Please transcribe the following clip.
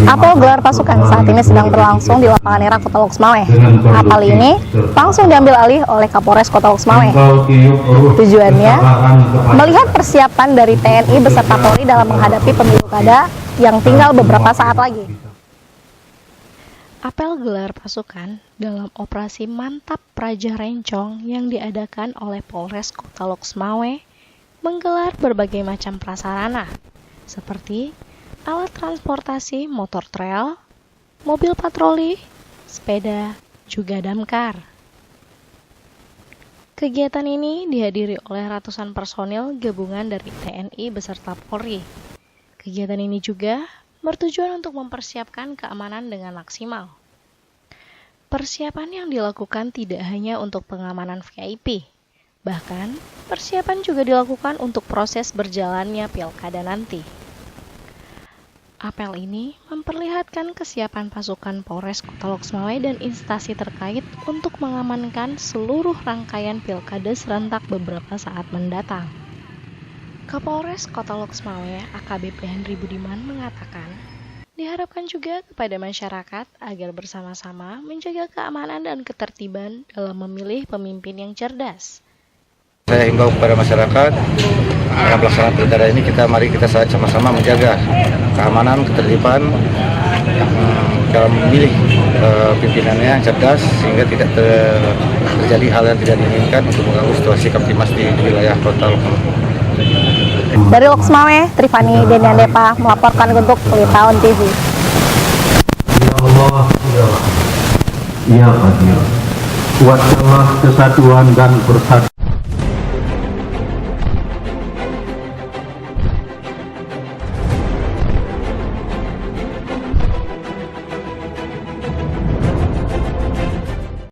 Apel gelar pasukan saat ini sedang berlangsung di lapangan Irak Kota Loksmawe. Apel ini langsung diambil alih oleh Kapolres Kota Loksmawe. Tujuannya melihat persiapan dari TNI beserta Polri dalam menghadapi pemilu kada yang tinggal beberapa saat lagi. Apel gelar pasukan dalam operasi Mantap Praja Rencong yang diadakan oleh Polres Kota Loksmawe menggelar berbagai macam prasarana seperti alat transportasi motor trail, mobil patroli, sepeda, juga damkar. Kegiatan ini dihadiri oleh ratusan personil gabungan dari TNI beserta Polri. Kegiatan ini juga bertujuan untuk mempersiapkan keamanan dengan maksimal. Persiapan yang dilakukan tidak hanya untuk pengamanan VIP, bahkan persiapan juga dilakukan untuk proses berjalannya pilkada nanti. Apel ini memperlihatkan kesiapan pasukan Polres Kota Loksmawe dan instansi terkait untuk mengamankan seluruh rangkaian pilkada serentak beberapa saat mendatang. Kapolres Kota Loksmawe AKBP Henry Budiman mengatakan, diharapkan juga kepada masyarakat agar bersama-sama menjaga keamanan dan ketertiban dalam memilih pemimpin yang cerdas. Saya himbau kepada masyarakat dalam pelaksanaan pilkada ini mari kita sama-sama menjaga keamanan, ketertiban dalam memilih pimpinannya yang cerdas sehingga tidak terjadi hal yang tidak diinginkan untuk mengganggu situasi Kamtimas di wilayah Kota Loksmawe. Dari Loksmawe, Trifani Deniandepa melaporkan untuk Pelitaun TV. Ya Allah, ya Qadir, kuatkanlah kesatuan dan persatuan